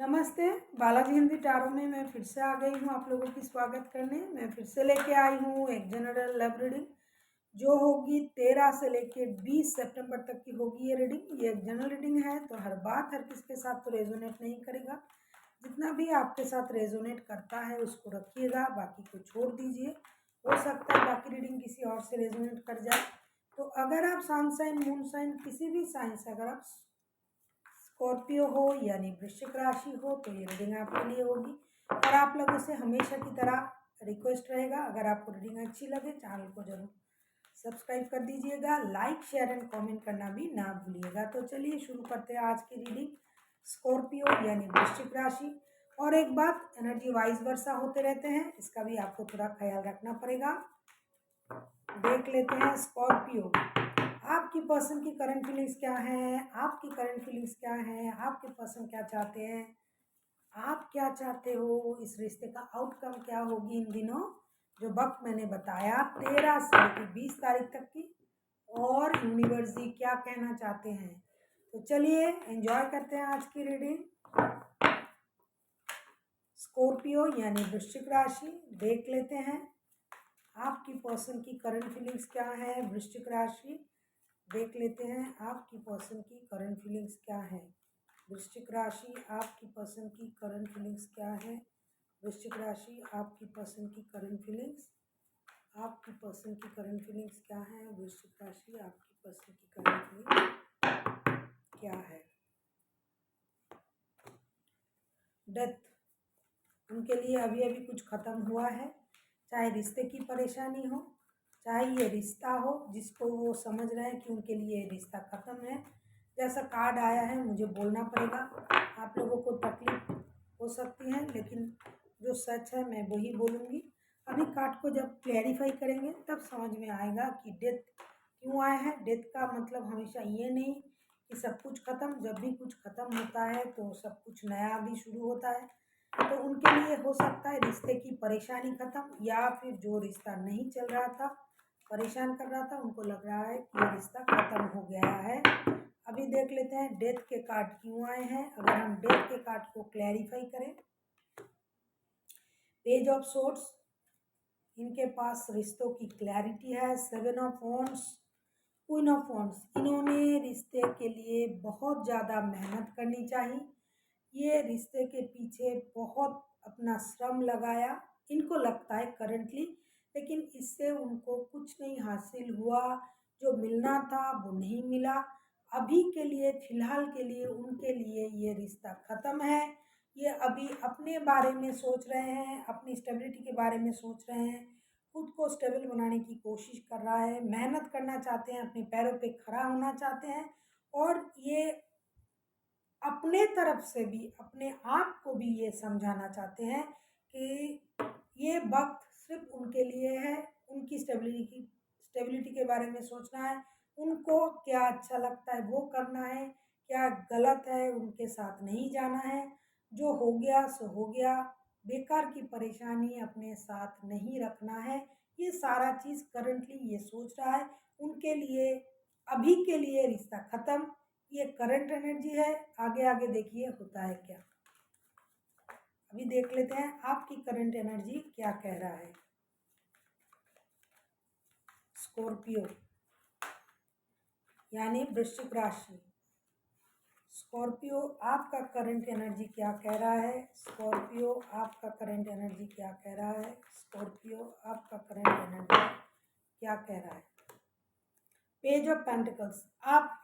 नमस्ते। बालाजी हिंदी टारो में मैं फिर से आ गई हूँ आप लोगों की स्वागत करने। मैं फिर से लेके आई हूँ एक जनरल लव रीडिंग जो होगी 13 से लेके 20 सितंबर तक की होगी। ये रीडिंग एक जनरल रीडिंग है तो हर बात हर किसके साथ तो रेजोनेट नहीं करेगा। जितना भी आपके साथ रेजोनेट करता है उसको रखिएगा, बाकी को छोड़ दीजिए। हो सकता है बाकी रीडिंग किसी और से रेजोनेट कर जाए। तो अगर आप सन साइन मून साइन किसी भी साइन से अगर आप स्कॉर्पियो हो यानी वृश्चिक राशि हो तो ये रीडिंग आपके लिए होगी। और आप लोगों से हमेशा की तरह रिक्वेस्ट रहेगा, अगर आपको रीडिंग अच्छी लगे चैनल को जरूर सब्सक्राइब कर दीजिएगा, लाइक शेयर एंड कमेंट करना भी ना भूलिएगा। तो चलिए शुरू करते हैं आज की रीडिंग। स्कॉर्पियो यानी वृश्चिक राशि। और एक बात, एनर्जी वाइज वर्षा होते रहते हैं, इसका भी आपको थोड़ा ख्याल रखना पड़ेगा। देख लेते हैं स्कॉर्पियो, आपकी पर्सन की करंट फीलिंग्स क्या है, आपकी करंट फीलिंग्स क्या है, आपके पर्सन क्या चाहते हैं, आप क्या चाहते हो, इस रिश्ते का आउटकम क्या होगी इन दिनों जो वक्त मैंने बताया 13 से लेकर 20 तारीख तक की, और यूनिवर्स जी क्या कहना चाहते हैं। तो चलिए एंजॉय करते हैं आज की रीडिंग। स्कॉर्पियो यानी वृश्चिक राशि, देख लेते हैं आपकी पर्सन की करंट फीलिंग्स क्या है। वृश्चिक राशि, देख लेते हैं आपकी पर्सन की करंट फीलिंग्स क्या है। वृश्चिक राशि, आपकी पर्सन की करंट फीलिंग्स क्या है। वृश्चिक राशि, आपकी पर्सन की करंट फीलिंग्स, आपकी पर्सन की करंट फीलिंग्स क्या है। वृश्चिक राशि, आपकी पर्सन की करंट फीलिंग्स क्या है। डेथ, उनके लिए अभी अभी कुछ खत्म हुआ है, चाहे रिश्ते की परेशानी हो, चाहे ये रिश्ता हो जिसको वो समझ रहे हैं कि उनके लिए रिश्ता ख़त्म है। जैसा कार्ड आया है मुझे बोलना पड़ेगा, आप लोगों को तकलीफ हो सकती है लेकिन जो सच है मैं वही बोलूँगी। अभी कार्ड को जब क्लैरिफाई करेंगे तब समझ में आएगा कि डेथ क्यों आया है। डेथ का मतलब हमेशा ये नहीं कि सब कुछ ख़त्म, जब भी कुछ ख़त्म होता है तो सब कुछ नया भी शुरू होता है। तो उनके लिए हो सकता है रिश्ते की परेशानी ख़त्म, या फिर जो रिश्ता नहीं चल रहा था परेशान कर रहा था उनको लग रहा है कि ये रिश्ता ख़त्म हो गया है। अभी देख लेते हैं डेथ के कार्ड क्यों आए हैं। अगर हम डेथ के कार्ड को क्लैरिफाई करें, पेज ऑफ सोर्ट्स, इनके पास रिश्तों की क्लैरिटी है। 7 of wands, queen of wands, इन्होंने रिश्ते के लिए बहुत ज़्यादा मेहनत करनी चाहिए। ये रिश्ते के पीछे बहुत अपना श्रम लगाया, इनको लगता है करंटली, लेकिन इससे उनको कुछ नहीं हासिल हुआ। जो मिलना था वो नहीं मिला। अभी के लिए फ़िलहाल के लिए उनके लिए ये रिश्ता ख़त्म है। ये अभी अपने बारे में सोच रहे हैं, अपनी स्टेबिलिटी के बारे में सोच रहे हैं, खुद को स्टेबल बनाने की कोशिश कर रहा है, मेहनत करना चाहते हैं, अपने पैरों पे खड़ा होना चाहते हैं। और ये अपने तरफ से भी अपने आप को भी ये समझाना चाहते हैं कि ये वक्त सिर्फ उनके लिए है। उनकी स्टेबिलिटी के बारे में सोचना है, उनको क्या अच्छा लगता है वो करना है, क्या गलत है उनके साथ नहीं जाना है। जो हो गया सो हो गया, बेकार की परेशानी अपने साथ नहीं रखना है। ये सारा चीज़ करंटली ये सोच रहा है। उनके लिए अभी के लिए रिश्ता ख़त्म, ये करंट एनर्जी है। आगे आगे देखिए होता है क्या। अभी देख लेते हैं आपकी करंट एनर्जी क्या कह रहा है। स्कॉर्पियो यानी वृश्चिक राशि, स्कॉर्पियो आपका करंट एनर्जी क्या कह रहा है। स्कॉर्पियो आपका करंट एनर्जी क्या कह रहा है। स्कॉर्पियो आपका करंट एनर्जी क्या कह रहा है। पेज ऑफ पेंटिकल्स, आप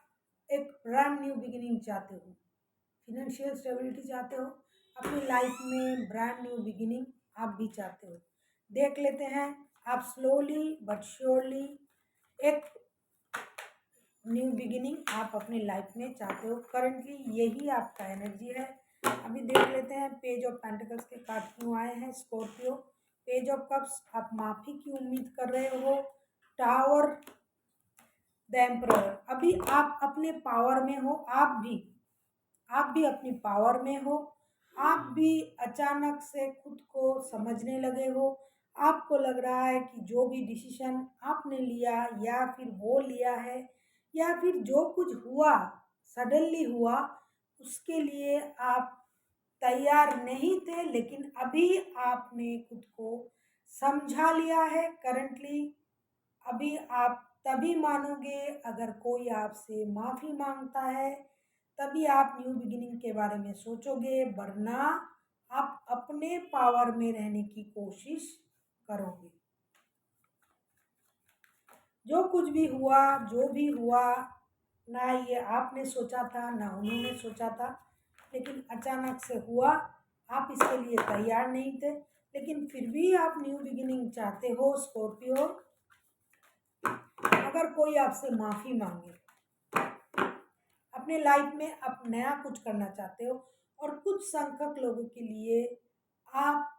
एक ब्रांड न्यू बिगिनिंग चाहते हो, फिनेंशियल स्टेबिलिटी चाहते हो, अपनी लाइफ में ब्रांड न्यू बिगिनिंग आप भी चाहते हो। देख लेते हैं आप स्लोली बट श्योरली एक न्यू बिगिनिंग आप अपनी लाइफ में चाहते हो। करंटली यही आपका एनर्जी है। अभी देख लेते हैं पेज ऑफ पेंटिकल्स के कार्ड क्यों आए हैं। स्कॉर्पियो, पेज ऑफ कप्स, आप माफ़ी की उम्मीद कर रहे हो। टावर, द एम्परर, अभी आप अपने पावर में हो, आप भी अपनी पावर में हो। आप भी अचानक से खुद को समझने लगे हो। आपको लग रहा है कि जो भी डिसीजन आपने लिया या फिर वो लिया है या फिर जो कुछ हुआ सडनली हुआ उसके लिए आप तैयार नहीं थे, लेकिन अभी आपने खुद को समझा लिया है करंटली। अभी आप तभी मानोगे अगर कोई आपसे माफ़ी मांगता है, तभी आप न्यू बिगिनिंग के बारे में सोचोगे, वरना आप अपने पावर में रहने की कोशिश करोगे। जो कुछ भी हुआ, जो भी हुआ, ना ये आपने सोचा था ना उन्होंने सोचा था, लेकिन अचानक से हुआ। आप इसके लिए तैयार नहीं थे, लेकिन फिर भी आप न्यू बिगिनिंग चाहते हो स्कॉर्पियो। अगर कोई आपसे माफ़ी मांगे, अपने लाइफ में आप नया कुछ करना चाहते हो, और कुछ संख्यक लोगों के लिए आप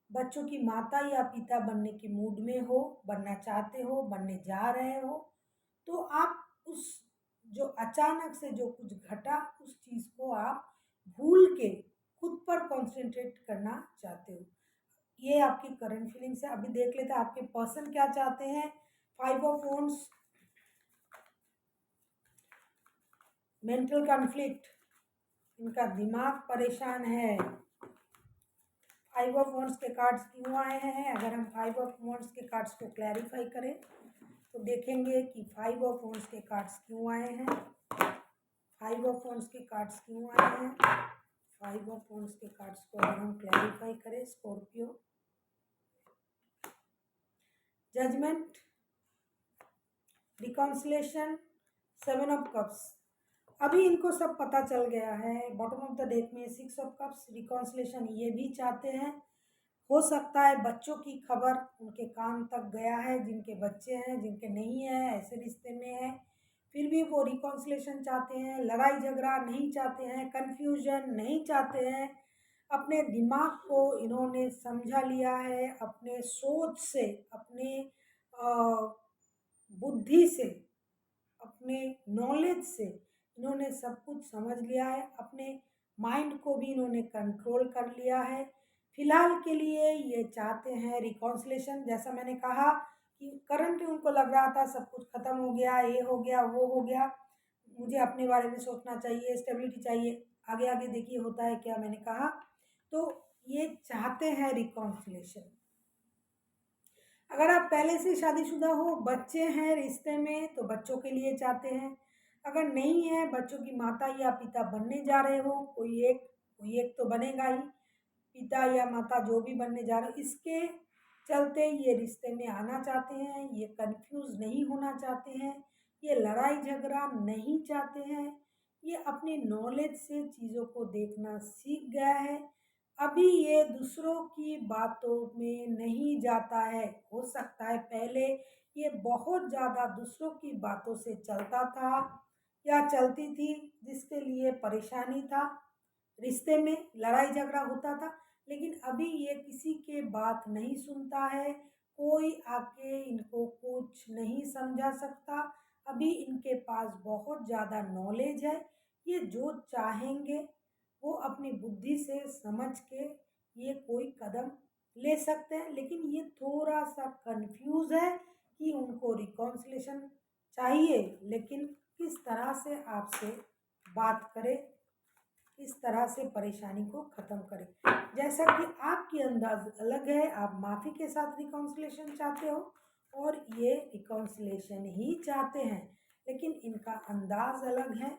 बच्चों की माता या पिता बनने के मूड में हो, बनना चाहते हो, बनने जा रहे हो, तो आप उस जो अचानक से जो कुछ घटा उस चीज़ को आप भूल के खुद पर कंसंट्रेट करना चाहते हो। ये आपकी करंट फीलिंग्स है। अभी देख लेते हैं आपके पर्सन क्या चाहते हैं। 5 ऑफ वॉन्ड्स, मेंटल कॉन्फ्लिक्ट, इनका दिमाग परेशान है। 5 ऑफ वॉन्ड्स के कार्ड्स क्यों आए हैं? अगर हम 5 ऑफ वॉन्ड्स के कार्ड्स को क्लैरिफाई करें तो देखेंगे कि 5 ऑफ वॉन्ड्स के कार्ड्स क्यों आए हैं। 5 ऑफ वॉन्ड्स के कार्ड्स क्यों आए हैं? 5 ऑफ वॉन्ड्स के कार्ड्स को अगर हम क्लैरिफाई करें, Scorpio, judgment, reconciliation, 7 of cups. अभी इनको सब पता चल गया है। बॉटम ऑफ द डेक में 6 ऑफ कप्स, रिकॉन्सिलेशन ये भी चाहते हैं। हो सकता है बच्चों की खबर उनके कान तक गया है, जिनके बच्चे हैं, जिनके नहीं है, ऐसे रिश्ते में है, फिर भी वो रिकॉन्सिलेशन चाहते हैं, लड़ाई झगड़ा नहीं चाहते हैं, कन्फ्यूजन नहीं चाहते हैं। अपने दिमाग को इन्होंने समझा लिया है, अपने सोच से, अपने बुद्धि से, अपने नॉलेज से इन्होंने सब कुछ समझ लिया है। अपने माइंड को भी इन्होंने कंट्रोल कर लिया है। फिलहाल के लिए ये चाहते हैं रिकॉन्सिलेशन। जैसा मैंने कहा कि करंट उनको लग रहा था सब कुछ ख़त्म हो गया, ये हो गया, वो हो गया, मुझे अपने बारे में सोचना चाहिए, स्टेबिलिटी चाहिए। आगे आगे देखिए होता है क्या। मैंने कहा तो ये चाहते हैं रिकॉन्सिलेशन। अगर आप पहले से शादीशुदा हो, बच्चे हैं रिश्ते में, तो बच्चों के लिए चाहते हैं। अगर नहीं है, बच्चों की माता या पिता बनने जा रहे हो, कोई एक तो बनेगा ही, पिता या माता जो भी बनने जा रहे हो, इसके चलते ये रिश्ते में आना चाहते हैं। ये कंफ्यूज नहीं होना चाहते हैं, ये लड़ाई झगड़ा नहीं चाहते हैं। ये अपनी नॉलेज से चीज़ों को देखना सीख गया है। अभी ये दूसरों की बातों में नहीं जाता है। हो सकता है पहले ये बहुत ज़्यादा दूसरों की बातों से चलता था या चलती थी, जिसके लिए परेशानी था, रिश्ते में लड़ाई झगड़ा होता था। लेकिन अभी ये किसी के बात नहीं सुनता है, कोई आके इनको कुछ नहीं समझा सकता। अभी इनके पास बहुत ज़्यादा नॉलेज है। ये जो चाहेंगे वो अपनी बुद्धि से समझ के ये कोई कदम ले सकते हैं। लेकिन ये थोड़ा सा कंफ्यूज है कि उनको रिकॉन्सिलेशन चाहिए, लेकिन किस तरह से आपसे बात करे, किस तरह से परेशानी को ख़त्म करें। जैसा कि आपकी अंदाज अलग है, आप माफ़ी के साथ रिकॉन्सिलेशन चाहते हो और ये रिकॉन्सिलेशन ही चाहते हैं, लेकिन इनका अंदाज अलग है।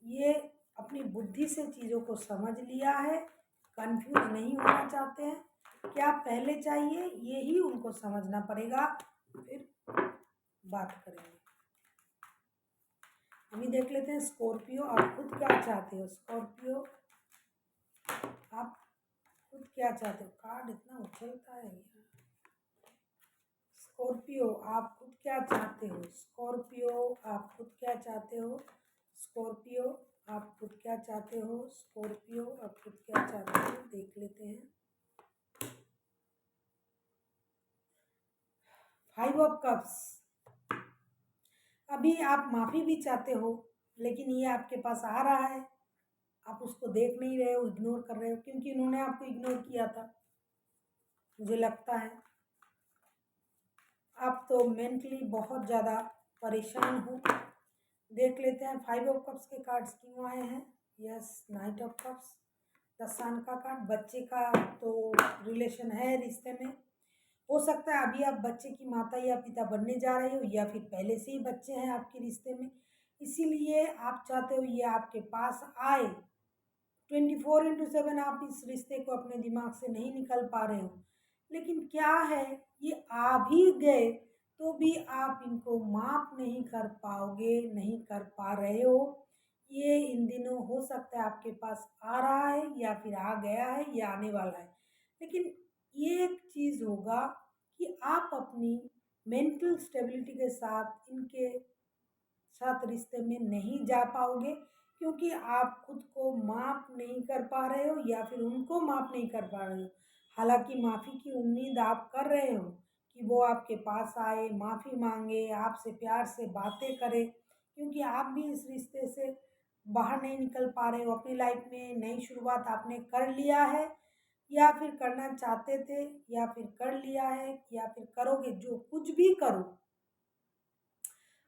ये अपनी बुद्धि से चीज़ों को समझ लिया है, कंफ्यूज नहीं होना चाहते हैं। क्या पहले चाहिए ये ही उनको समझना पड़ेगा, फिर बात करेंगे। अभी देख लेते हैं स्कॉर्पियो, आप खुद क्या चाहते हो। स्कॉर्पियो, आप खुद क्या चाहते हो। कार्ड इतना उछलता है। स्कॉर्पियो, आप खुद क्या चाहते हो। स्कॉर्पियो, आप खुद क्या चाहते हो। स्कॉर्पियो, आप खुद क्या चाहते हो। स्कॉर्पियो, आप खुद क्या चाहते हो। देख लेते हैं। 5 ऑफ कप्स। अभी आप माफ़ी भी चाहते हो, लेकिन ये आपके पास आ रहा है, आप उसको देख नहीं रहे हो, इग्नोर कर रहे हो, क्योंकि इन्होंने आपको इग्नोर किया था, मुझे लगता है। आप तो मेंटली बहुत ज़्यादा परेशान हो। देख लेते हैं 5 ऑफ कप्स के कार्ड्स क्यों आए हैं। Yes, night of cups. 10 साल का कार्ड, बच्चे का तो रिलेशन है रिश्ते में। हो सकता है अभी आप बच्चे की माता या पिता बनने जा रहे हो या फिर पहले से ही बच्चे हैं आपके रिश्ते में, इसीलिए आप चाहते हो ये आपके पास आए। 24/7 आप इस रिश्ते को अपने दिमाग से नहीं निकल पा रहे हो। लेकिन क्या है, ये आ भी गए तो भी आप इनको माफ नहीं कर पाओगे, नहीं कर पा रहे हो। ये इन दिनों हो सकता है आपके पास आ रहा है या फिर आ गया है या आने वाला है। लेकिन ये एक चीज़ होगा कि आप अपनी मेंटल स्टेबिलिटी के साथ इनके साथ रिश्ते में नहीं जा पाओगे, क्योंकि आप खुद को माफ़ नहीं कर पा रहे हो या फिर उनको माफ़ नहीं कर पा रहे हो। हालाँकि माफ़ी की उम्मीद आप कर रहे हो कि वो आपके पास आए, माफ़ी माँगे, आपसे प्यार से बातें करे, क्योंकि आप भी इस रिश्ते से बाहर नहीं निकल पा रहे हो। अपनी लाइफ में नई शुरुआत आपने कर लिया है या फिर करना चाहते थे या फिर कर लिया है या फिर करोगे, जो कुछ भी करो,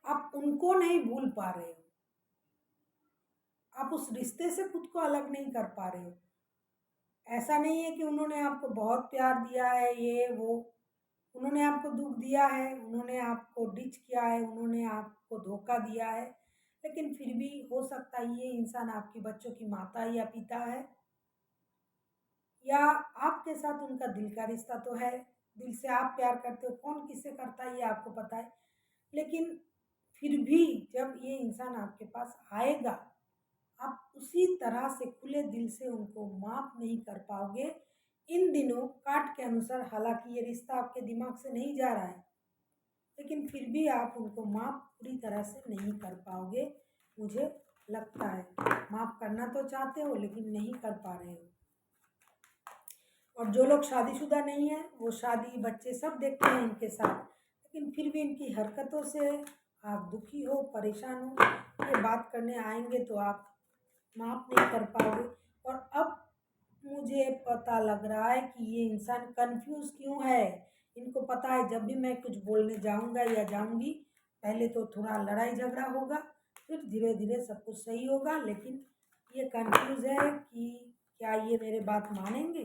आप उनको नहीं भूल पा रहे हो। आप उस रिश्ते से खुद को अलग नहीं कर पा रहे हो। ऐसा नहीं है कि उन्होंने आपको बहुत प्यार दिया है, ये वो, उन्होंने आपको दुख दिया है, उन्होंने आपको डिच किया है, उन्होंने आपको धोखा दिया है, लेकिन फिर भी हो सकता है ये इंसान आपके बच्चों की माता या पिता है, या आपके साथ उनका दिल का रिश्ता तो है, दिल से आप प्यार करते हो, कौन किससे करता है ये आपको पता है। लेकिन फिर भी जब ये इंसान आपके पास आएगा, आप उसी तरह से खुले दिल से उनको माफ़ नहीं कर पाओगे। इन दिनों कार्ड के अनुसार हालाँकि ये रिश्ता आपके दिमाग से नहीं जा रहा है, लेकिन फिर भी आप उनको माफ़ पूरी तरह से नहीं कर पाओगे, मुझे लगता है। माफ़ करना तो चाहते हो लेकिन नहीं कर पा रहे हो। और जो लोग शादीशुदा नहीं हैं, वो शादी, बच्चे सब देखते हैं इनके साथ, लेकिन फिर भी इनकी हरकतों से आप दुखी हो, परेशान हो। ये बात करने आएँगे तो आप माफ़ नहीं कर पाओगे। और अब मुझे पता लग रहा है कि ये इंसान कन्फ्यूज़ क्यों है। इनको पता है जब भी मैं कुछ बोलने जाऊँगा या जाऊँगी, पहले तो थोड़ा लड़ाई झगड़ा होगा, फिर धीरे-धीरे सब कुछ सही होगा। लेकिन ये कन्फ्यूज़ है कि क्या ये मेरे बात मानेंगे?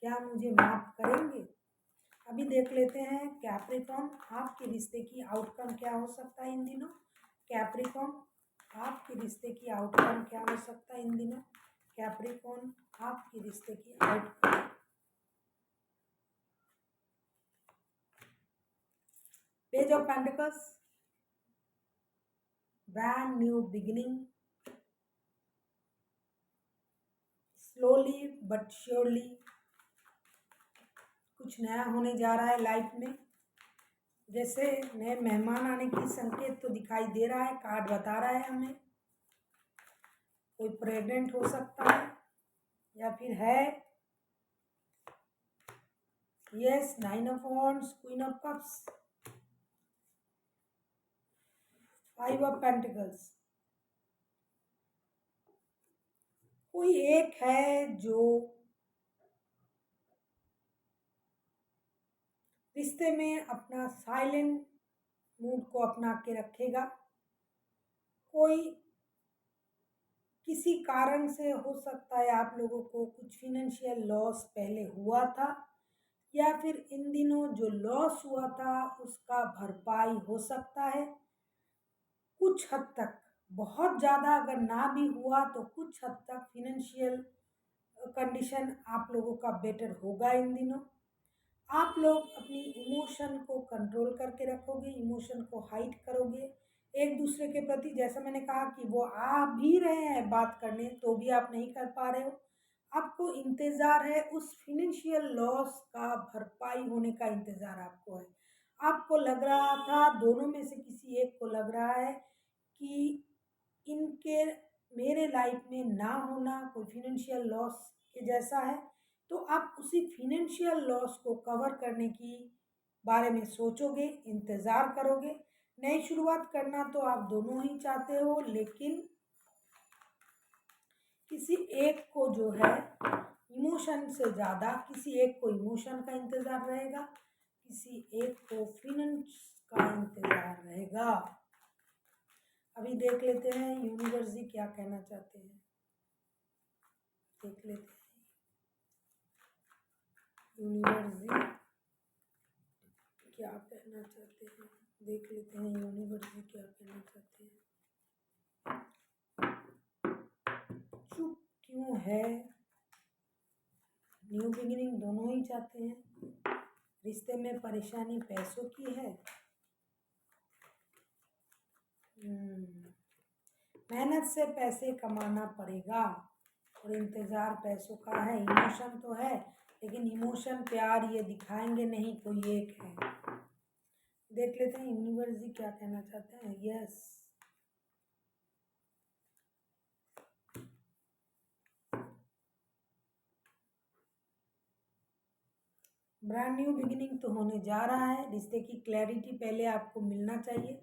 क्या मुझे माफ़ करेंगे? अभी देख लेते हैं कैप्रिकॉर्न, आपके रिश्ते की आउटकम क्या हो सकता है इन दिनों? कैप्रिकॉर्न, आपके रिश्ते की आउटकम क्या हो सकता है इन दिनों? कैप्रिकॉर्न, आपके रिश्ते की outcome. Page of pentacles, brand new beginning, slowly but surely कुछ नया होने जा रहा है लाइफ में। जैसे नए मेहमान आने की संकेत तो दिखाई दे रहा है, कार्ड बता रहा है हमें। कोई प्रेग्नेंट हो सकता है या फिर है। Yes, 9 of wands, queen of cups, 5 of pentacles. कोई एक है जो रिश्ते में अपना साइलेंट मूड को अपना के रखेगा। कोई किसी कारण से हो सकता है आप लोगों को कुछ फिनेंशियल लॉस पहले हुआ था, या फिर इन दिनों जो लॉस हुआ था उसका भरपाई हो सकता है कुछ हद तक। बहुत ज़्यादा अगर ना भी हुआ तो कुछ हद तक फिनेंशियल कंडीशन आप लोगों का बेटर होगा इन दिनों। आप लोग अपनी इमोशन को कंट्रोल करके रखोगे, इमोशन को हाइड करोगे एक दूसरे के प्रति। जैसा मैंने कहा कि वो आ भी रहे हैं बात करने तो भी आप नहीं कर पा रहे हो। आपको इंतज़ार है उस फिनेंशियल लॉस का भरपाई होने का इंतज़ार आपको है। आपको लग रहा था, दोनों में से किसी एक को लग रहा है कि इनके मेरे लाइफ में ना होना कोई फिनेंशियल लॉस के जैसा है, तो आप उसी फिनेंशियल लॉस को कवर करने की बारे में सोचोगे, इंतज़ार करोगे। नई शुरुआत करना तो आप दोनों ही चाहते हो, लेकिन किसी एक को जो है इमोशन से ज़्यादा, किसी एक को इमोशन का इंतज़ार रहेगा, किसी एक को फिनेंस का इंतज़ार रहेगा। अभी देख लेते हैं यूनिवर्स जी क्या कहना चाहते हैं। देख लेते हैं यूनिवर्स जी क्या कहना चाहते हैं, देख लेते हैं यूनिवर्स जी क्या कहना चाहते हैं। चुप क्यों है? न्यू बिगिनिंग दोनों ही चाहते हैं। रिश्ते में परेशानी पैसों की है। मेहनत से पैसे कमाना पड़ेगा और इंतज़ार पैसों का है। इमोशन तो है लेकिन इमोशन प्यार ये दिखाएंगे नहीं, कोई एक है। देख लेते हैं यूनिवर्स जी क्या कहना चाहते हैं। यस, ब्रांड न्यू बिगिनिंग तो होने जा रहा है। रिश्ते की क्लैरिटी पहले आपको मिलना चाहिए।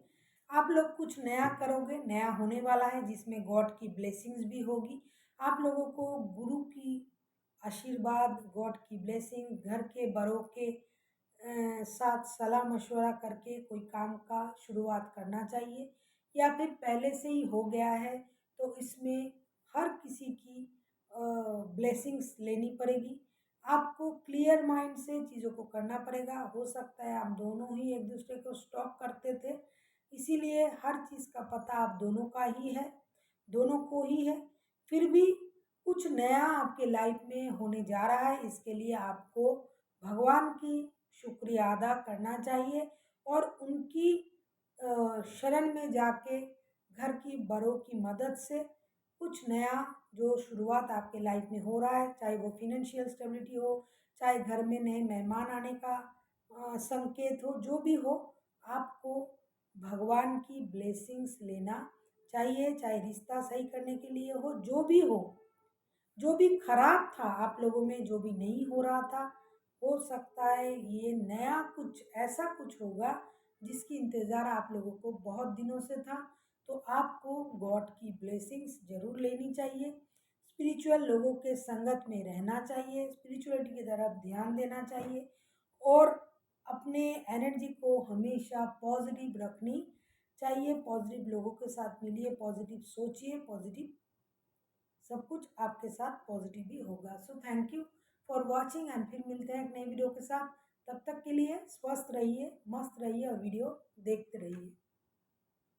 आप लोग कुछ नया करोगे, नया होने वाला है जिसमें गॉड की ब्लेसिंग्स भी होगी। आप लोगों को गुरु की आशीर्वाद, गॉड की ब्लेसिंग, घर के बड़ों के साथ सलाह मशवरा करके कोई काम का शुरुआत करना चाहिए, या फिर पहले से ही हो गया है तो इसमें हर किसी की ब्लेसिंग्स लेनी पड़ेगी। आपको क्लियर माइंड से चीज़ों को करना पड़ेगा। हो सकता है आप दोनों ही एक दूसरे को स्टॉक करते थे, इसीलिए हर चीज़ का पता आप दोनों का ही है, दोनों को ही है। फिर भी कुछ नया आपके लाइफ में होने जा रहा है, इसके लिए आपको भगवान की शुक्रिया अदा करना चाहिए और उनकी शरण में जाके घर की बड़ों की मदद से कुछ नया जो शुरुआत आपके लाइफ में हो रहा है, चाहे वो फिनेंशियल स्टेबिलिटी हो, चाहे घर में नए मेहमान आने का संकेत हो, जो भी हो, आपको भगवान की ब्लेसिंग्स लेना चाहिए। चाहे रिश्ता सही करने के लिए हो, जो भी हो, जो भी खराब था आप लोगों में, जो भी नहीं हो रहा था, हो सकता है ये नया कुछ ऐसा कुछ होगा जिसकी इंतज़ार आप लोगों को बहुत दिनों से था। तो आपको गॉड की ब्लेसिंग्स ज़रूर लेनी चाहिए। स्पिरिचुअल लोगों के संगत में रहना चाहिए, स्पिरिचुअलिटी की तरफ ध्यान देना चाहिए और अपने एनर्जी को हमेशा पॉजिटिव रखनी चाहिए। पॉजिटिव लोगों के साथ मिलिए, पॉजिटिव सोचिए, पॉजिटिव सब कुछ आपके साथ पॉजिटिव ही होगा। So thank you for watching and फिर मिलते हैं एक नई वीडियो के साथ। तब तक के लिए स्वस्थ रहिए, मस्त रहिए और वीडियो देखते रहिए।